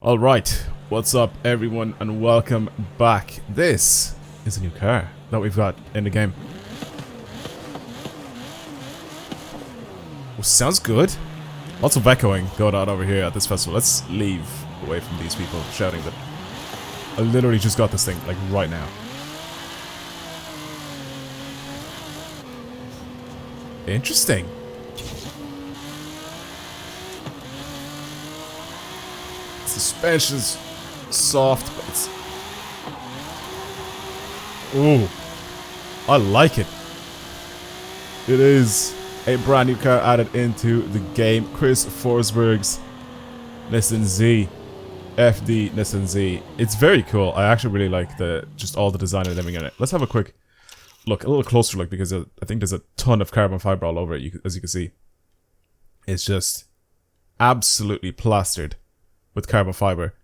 Alright, what's up everyone and welcome back. This is a new car that we've got in the game. Oh, sounds good. Lots of echoing going on over here at this festival. Let's leave away from these people shouting that. I literally just got this thing, like right now. Interesting. Suspension's soft, but it's... Ooh. I like it. It is a brand new car added into the game. Chris Forsberg's Nissan Z. FD Nissan Z. It's very cool. I actually really like just all the design and everything in it. Let's have a quick look, a little closer look, because I think there's a ton of carbon fiber all over it, as you can see. It's just absolutely plastered with carbon fiber.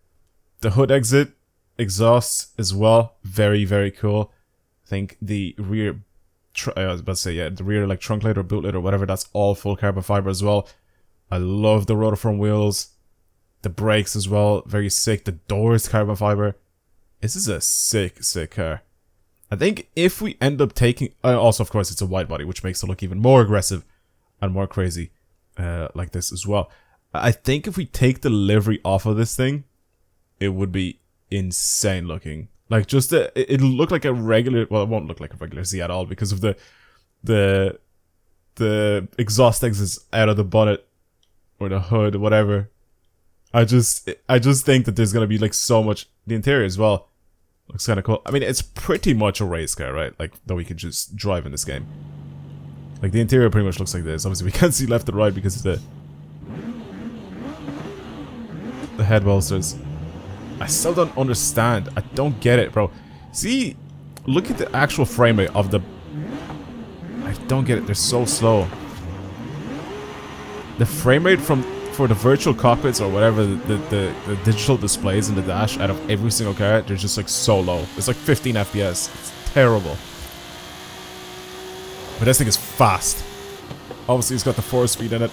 The hood exit, exhausts as well, very, very cool. I think the rear, I was about to say, yeah, the rear like trunk lid or boot lid or whatever, that's all full carbon fiber as well. I love the rotor wheels, the brakes as well, very sick. The doors, carbon fiber. This is a sick, sick car. I think if we end up taking, also of course it's a wide body, which makes it look even more aggressive and more crazy, like this as well. I think if we take the livery off of this thing, it would be insane looking. Like just it'll look like a regular, well, it won't look like a regular Z at all because of the exhaust exits out of the bonnet or the hood, whatever. I just think that there's gonna be like so much. The interior as well looks kind of cool. I mean, it's pretty much a race car, right? Like that we can just drive in this game. Like the interior pretty much looks like this. Obviously, we can't see left and right because of the head bolsters. I still don't understand. I don't get it, bro. See, look at the actual frame rate of the... I don't get it. They're so slow. The frame rate for the virtual cockpits or whatever, the digital displays in the dash out of every single car, they're just like so low. It's like 15 FPS. It's terrible. But this thing is fast. Obviously, it's got the 4-speed in it.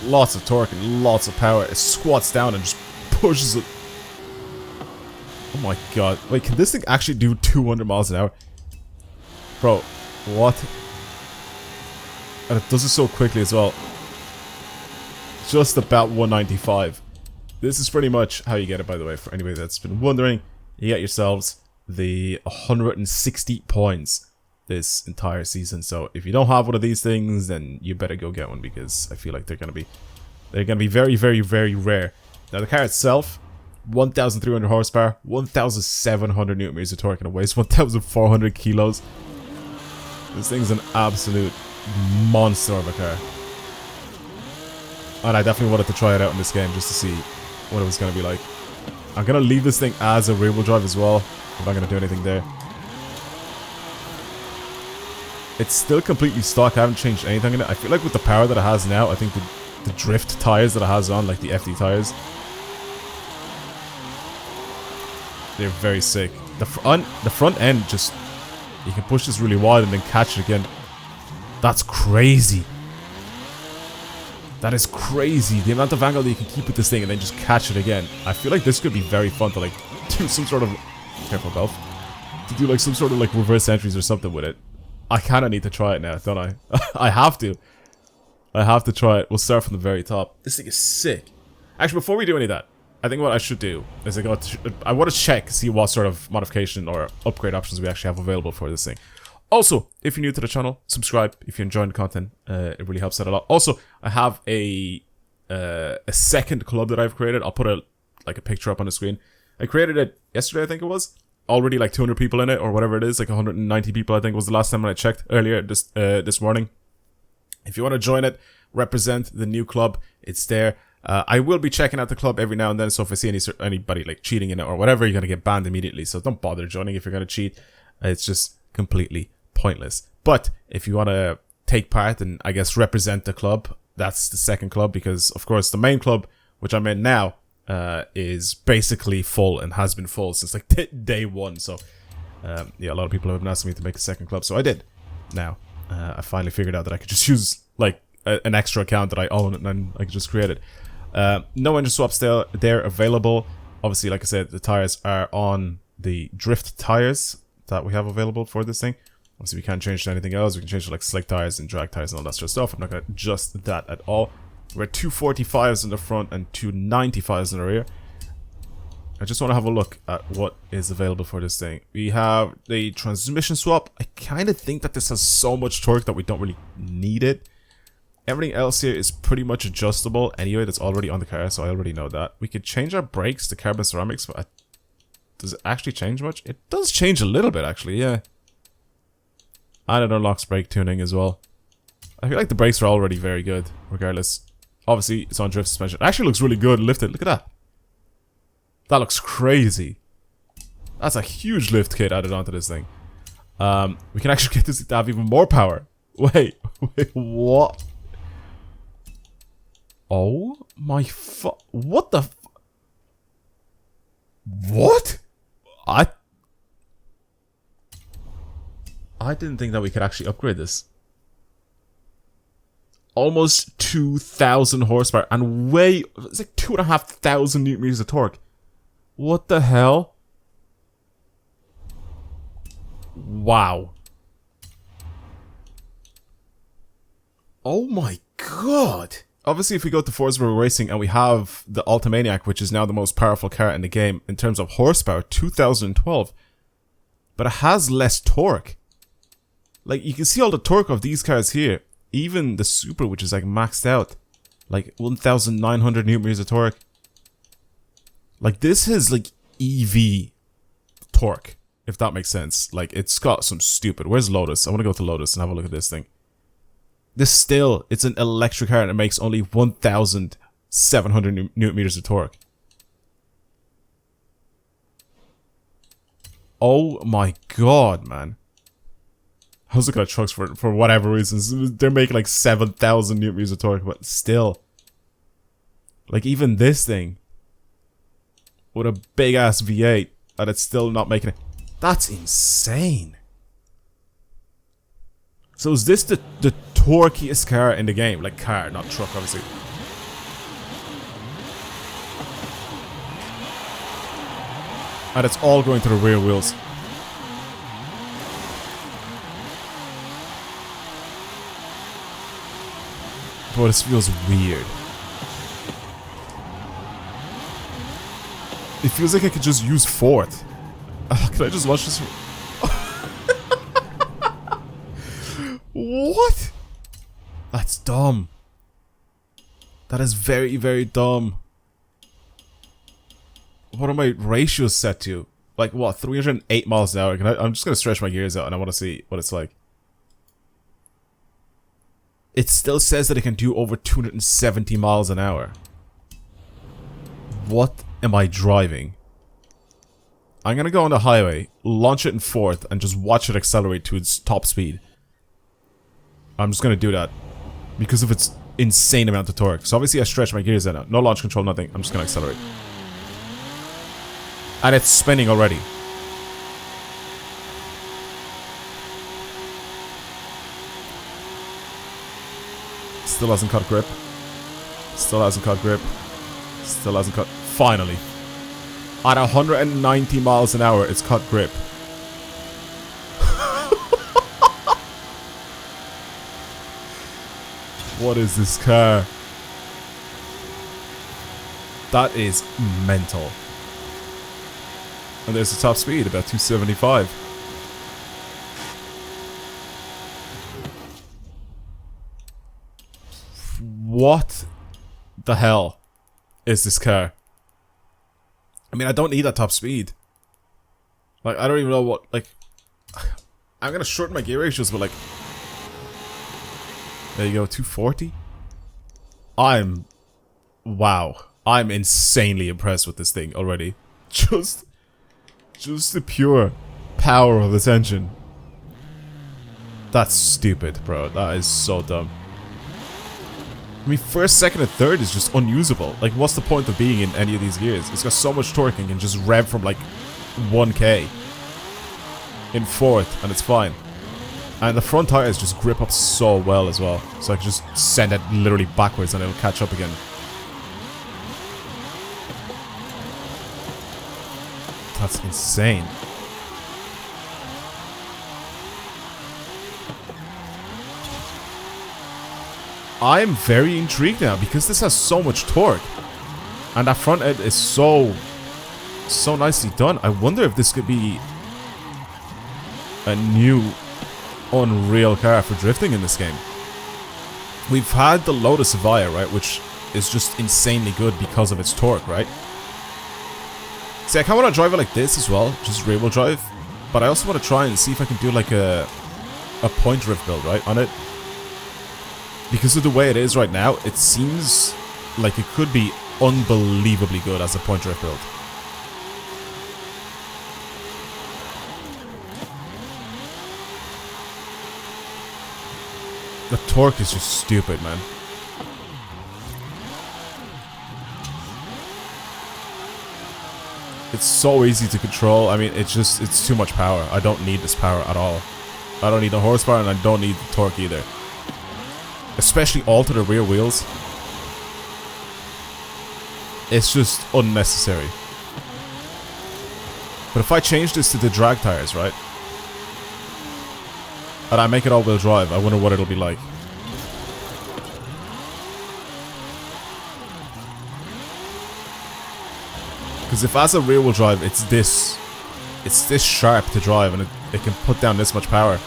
Lots of torque and lots of power. It squats down and just pushes it. Oh my god. Wait, can this thing actually do 200 miles an hour? Bro, what? And it does it so quickly as well. Just about 195. This is pretty much how you get it, by the way, for anybody that's been wondering. You get yourselves the 160 points this entire season. So if you don't have one of these things, then you better go get one, because I feel like they're gonna be very, very, very rare. Now the car itself, 1,300 horsepower, 1,700 newton meters of torque, and it weighs 1,400 kilos. This thing's an absolute monster of a car, and I definitely wanted to try it out in this game just to see what it was gonna be like. I'm gonna leave this thing as a rear-wheel drive as well. I'm not gonna do anything there. It's still completely stock. I haven't changed anything in it. I feel like with the power that it has now, I think the drift tires that it has on, like the FD tires, they're very sick. The front end, just, you can push this really wide and then catch it again. That's crazy. That is crazy. The amount of angle that you can keep with this thing and then just catch it again. I feel like this could be very fun to like do some sort of, careful, Belf, to do like some sort of like reverse entries or something with it. I kind of need to try it now, don't I? I have to. I have to try it. We'll start from the very top. This thing is sick. Actually, before we do any of that, I think what I should do is I want to check, see what sort of modification or upgrade options we actually have available for this thing. Also, if you're new to the channel, subscribe if you're enjoying the content. It really helps out a lot. Also, I have a second club that I've created. I'll put a picture up on the screen. I created it yesterday, I think it was. Already like 200 people in it, or whatever it is, like 190 people I think was the last time when I checked earlier this morning. If you want to join it, represent the new club, it's there. I will be checking out the club every now and then, so if I see anybody like cheating in it or whatever, you're gonna get banned immediately. So don't bother joining if you're gonna cheat. It's just completely pointless. But if you want to take part and I guess represent the club, that's the second club, because of course the main club, which I'm in now, is basically full and has been full since like day one. So yeah, a lot of people have been asking me to make a second club, so I did. Now I finally figured out that I could just use like an extra account that I own and then I could just create it. No engine swaps there available. Obviously, like I said, the tires are on the drift tires that we have available for this thing. Obviously, we can't change to anything else. We can change to like slick tires and drag tires and all that sort of stuff. I'm not going to adjust that at all. We're 245s in the front and 295s in the rear. I just want to have a look at what is available for this thing. We have the transmission swap. I kind of think that this has so much torque that we don't really need it. Everything else here is pretty much adjustable anyway. That's already on the car, so I already know that. We could change our brakes to carbon ceramics, but does it actually change much? It does change a little bit, actually, yeah. And it unlocks brake tuning as well. I feel like the brakes are already very good, regardless. Obviously, it's on drift suspension. It actually looks really good lifted. Look at that. That looks crazy. That's a huge lift kit added onto this thing. We can actually get this to have even more power. Wait, what? Oh my what the what? I didn't think that we could actually upgrade this. Almost 2,000 horsepower and it's like 2,500 newton meters of torque. What the hell? Wow. Oh my god. Obviously, if we go to Forza Racing and we have the Ultimaniac, which is now the most powerful car in the game in terms of horsepower, 2012. But it has less torque. Like, you can see all the torque of these cars here. Even the Super, which is like maxed out. Like 1,900 newton meters of torque. Like, this is like EV torque, if that makes sense. Like, it's got some stupid... Where's Lotus? I want to go to Lotus and have a look at this thing. This still, it's an electric car and it makes only 1,700 newton meters of torque. Oh my god, man. I was looking at trucks for whatever reasons. They're making like 7,000 newton meters of torque, but still. Like, even this thing. With a big ass V8, and it's still not making it. That's insane. So is this the torquiest car in the game? Like car, not truck, obviously. And it's all going to the rear wheels. Boy, this feels weird. It feels like I could just use fourth. Can I just launch this? What? That's dumb. That is very, very dumb. What are my ratios set to? Like what? 308 miles an hour. I'm just gonna stretch my gears out and I want to see what it's like. It still says that it can do over 270 miles an hour. What am I driving? I'm gonna go on the highway, launch it in fourth, and just watch it accelerate to its top speed. I'm just gonna do that. Because of its insane amount of torque. So obviously I stretch my gears out now. No launch control, nothing. I'm just gonna accelerate. And it's spinning already. Still hasn't caught grip. Still hasn't caught grip. Still hasn't caught... Finally. At 190 miles an hour, it's caught grip. What is this car? That is mental. And there's the top speed, about 275. What the hell is this car? I mean, I don't need that top speed. Like, I don't even know what, like... I'm gonna shorten my gear ratios, but like... There you go, 240? Wow. I'm insanely impressed with this thing already. Just the pure power of this engine. That's stupid, bro. That is so dumb. I mean, first, second, and third is just unusable. Like, what's the point of being in any of these gears? It's got so much torque and can just rev from, like, 1k. In fourth, and it's fine. And the front tires just grip up so well as well. So I can just send it literally backwards and it'll catch up again. That's insane. I'm very intrigued now because this has so much torque. And that front end is so nicely done. I wonder if this could be a new unreal car for drifting in this game. We've had the Lotus Evija, right, which is just insanely good because of its torque, right? See, I kind of want to drive it like this as well, just rear wheel drive. But I also want to try and see if I can do like a point drift build, right, on it. Because of the way it is right now, it seems like it could be unbelievably good as a point drift build. The torque is just stupid, man. It's so easy to control. I mean, it's too much power. I don't need this power at all. I don't need the horsepower and I don't need the torque either. Especially all to the rear wheels. It's just unnecessary. But if I change this to the drag tires, right? And I make it all-wheel drive, I wonder what it'll be like. Because if as a rear-wheel drive, it's this sharp to drive, and it can put down this much power.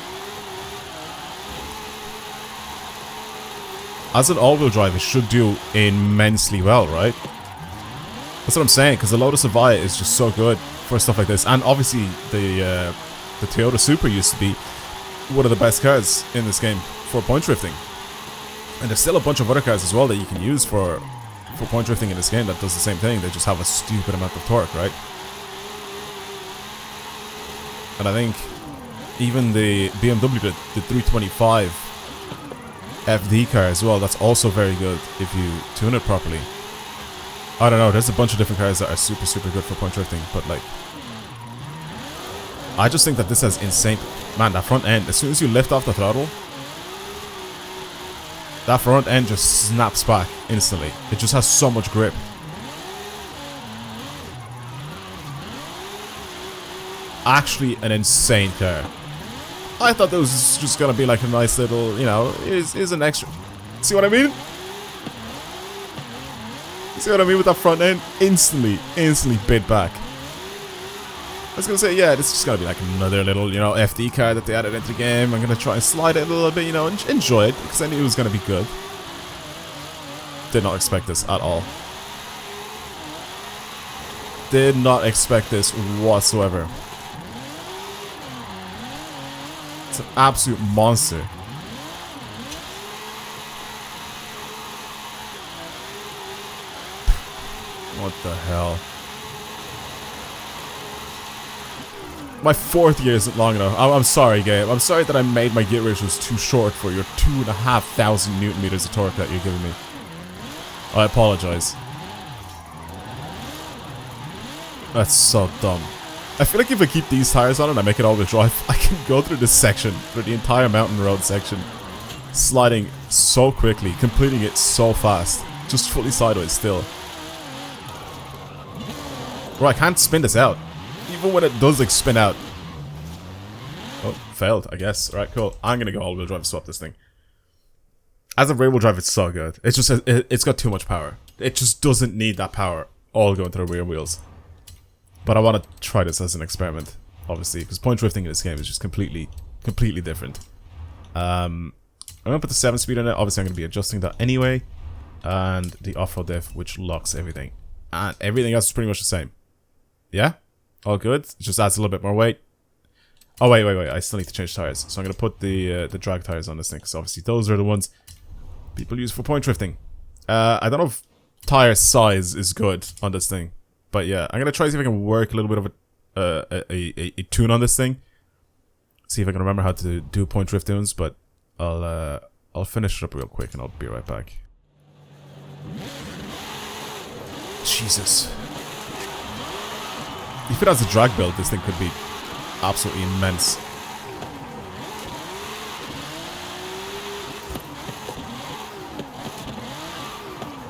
As an all-wheel drive, it should do immensely well, right? That's what I'm saying, because the Lotus Evija is just so good for stuff like this. And obviously, the Toyota Supra used to be one of the best cars in this game for point drifting. And there's still a bunch of other cars as well that you can use for point drifting in this game that does the same thing. They just have a stupid amount of torque, right? And I think even the BMW, the 325 FD car as well, that's also very good if you tune it properly. I don't know, there's a bunch of different cars that are super, super good for point drifting, but like, I just think that this has insane... Man, that front end, as soon as you lift off the throttle, that front end just snaps back instantly. It just has so much grip. Actually, an insane car. I thought this was just gonna be like a nice little, you know, is an extra. See what I mean? See what I mean with that front end? Instantly bit back. I was gonna say, yeah, this is just gonna be like another little, you know, FD car that they added into the game. I'm gonna try and slide it a little bit, you know, and enjoy it, because I knew it was gonna be good. Did not expect this at all. Did not expect this whatsoever. It's an absolute monster. What the hell? My fourth year isn't long enough. I'm sorry, game. I'm sorry that I made my gear ratios too short for your 2,500 Newton meters of torque that you're giving me. I apologize. That's so dumb. I feel like if I keep these tires on and I make it all-wheel drive, I can go through this section, through the entire mountain road section, sliding so quickly, completing it so fast, just fully sideways still. Bro, I can't spin this out. Even when it does like spin out. Oh, failed, I guess. Alright, cool. I'm gonna go all-wheel drive and swap this thing. As a rear-wheel drive, it's so good. It's just, it's got too much power. It just doesn't need that power all going to the rear wheels. But I want to try this as an experiment, obviously, because point drifting in this game is just completely different. I'm gonna put the 7-speed on it. Obviously, I'm gonna be adjusting that anyway. And the off-road diff, which locks everything. And everything else is pretty much the same. Yeah? All good. It just adds a little bit more weight. Oh, wait. I still need to change tires. So I'm going to put the drag tires on this thing. Because obviously those are the ones people use for point drifting. I don't know if tire size is good on this thing. But yeah, I'm going to try to see if I can work a little bit of a tune on this thing. See if I can remember how to do point drift tunes. But I'll finish it up real quick and I'll be right back. Jesus. If it has a drag build, this thing could be absolutely immense.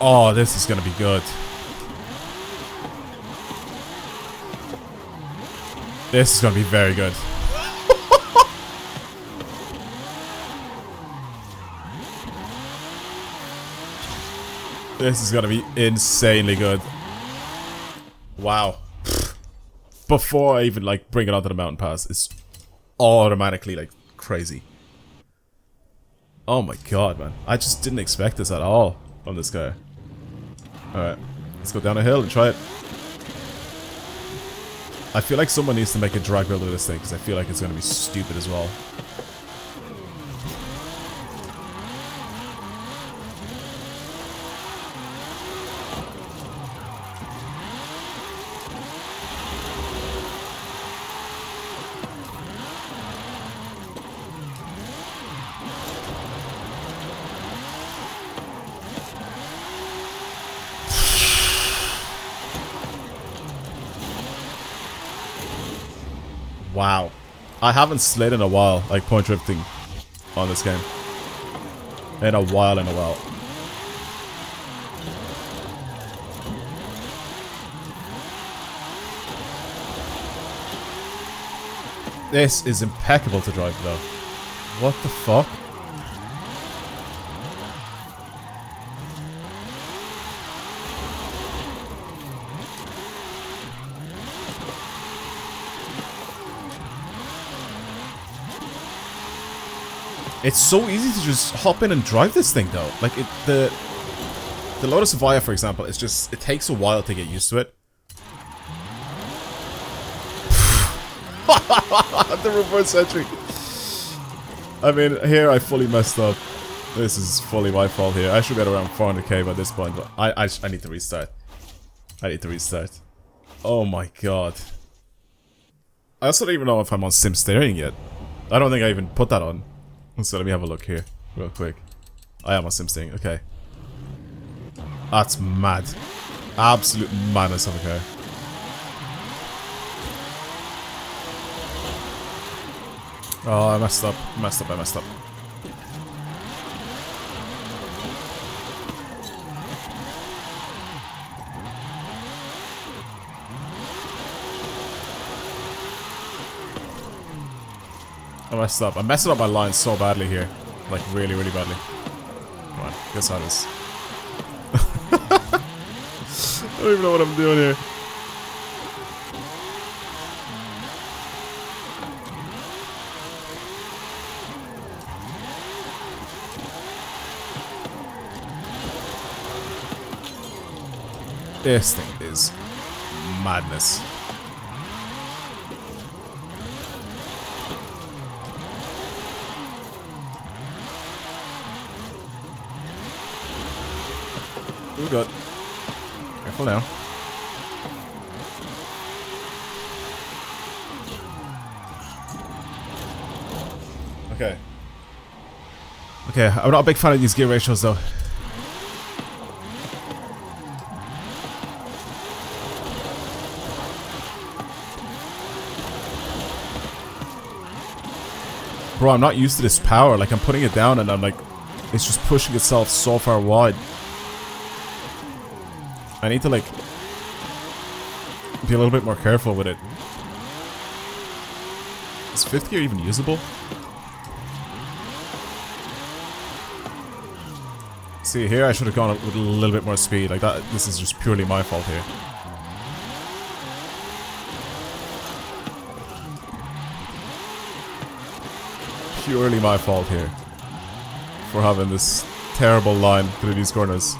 Oh, this is gonna be good. This is gonna be very good. This is gonna be insanely good. Wow. Before I even like bring it onto the mountain pass, it's automatically like crazy. Oh my god, man. I just didn't expect this at all from this guy. Alright, let's go down a hill and try it. I feel like someone needs to make a drag build of this thing, because I feel like it's going to be stupid as well. Wow. I haven't slid in a while, like point drifting on this game. In a while. This is impeccable to drive though. What the fuck? It's so easy to just hop in and drive this thing though. Like the Lotus Evija, for example, it's just, it takes a while to get used to it. The reverse entry. I mean, here I fully messed up. This is fully my fault here. I should get around 400k by this point, but I need to restart. I need to restart. Oh my god. I also don't even know if I'm on sim steering yet. I don't think I even put that on. So let me have a look here, real quick. I am on sim steering, okay. That's mad. Absolute madness of a car. Oh, I messed up. I messed up. I'm messing up my lines so badly here. Like, really, really badly. Come on, guess how this. I don't even know what I'm doing here. This thing is madness. We're good. Careful now. Okay. Okay, I'm not a big fan of these gear ratios though. Bro, I'm not used to this power. Like, I'm putting it down and I'm like, it's just pushing itself so far wide. I need to, like, be a little bit more careful with it. Is 5th gear even usable? See, here I should have gone with a little bit more speed. Like that, this is just purely my fault here. Purely my fault here. For having this terrible line through these corners.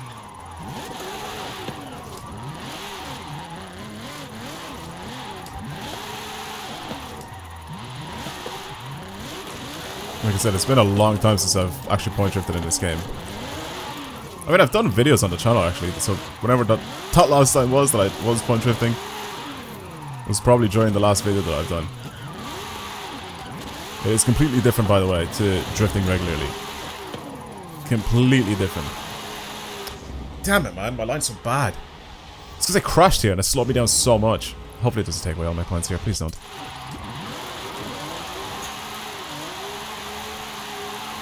Like I said, it's been a long time since I've actually point drifted in this game. I mean, I've done videos on the channel actually, so whenever that last time was that I was point drifting, it was probably during the last video that I've done. It is completely different, by the way, to drifting regularly. Completely different. Damn it, man, my line's so bad. It's because I crashed here and it slowed me down so much. Hopefully it doesn't take away all my points here, please don't.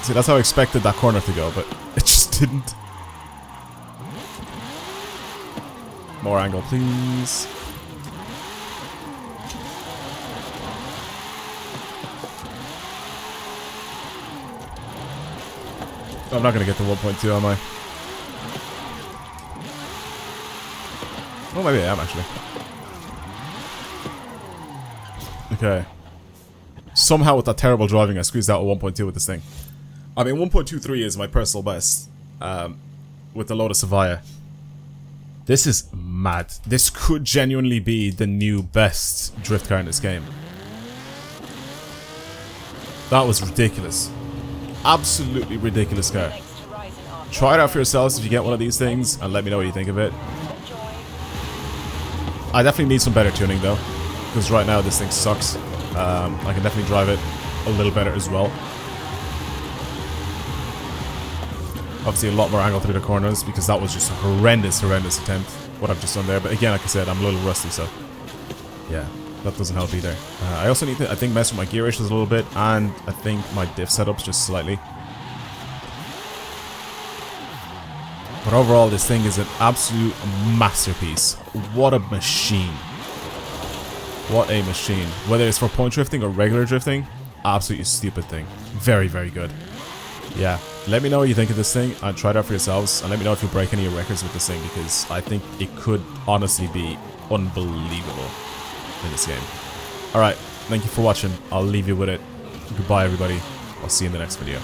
See, that's how I expected that corner to go, but it just didn't. More angle, please. I'm not gonna get to 1.2, am I? Oh, maybe I am, actually. Okay. Somehow with that terrible driving, I squeezed out a 1.2 with this thing. I mean, 1.23 is my personal best. With the Lotus Avaya. This is mad. This could genuinely be the new best drift car in this game. That was ridiculous. Absolutely ridiculous car. Try it out for yourselves if you get one of these things and let me know what you think of it. I definitely need some better tuning though, because right now this thing sucks. I can definitely drive it a little better as well. Obviously a lot more angle through the corners because that was just a horrendous attempt, what I've just done there. But again, like I said, I'm a little rusty, so yeah, that doesn't help either. I also need to, I think, mess with my gear ratios a little bit, and I think my diff setups just slightly. But overall, this thing is an absolute masterpiece. What a machine. What a machine. Whether it's for point drifting or regular drifting, absolutely stupid thing. Very, very good. Yeah, let me know what you think of this thing and try it out for yourselves, and let me know if you break any records with this thing, because I think it could honestly be unbelievable in this game. Alright, thank you for watching. I'll leave you with it. Goodbye everybody. I'll see you in the next video.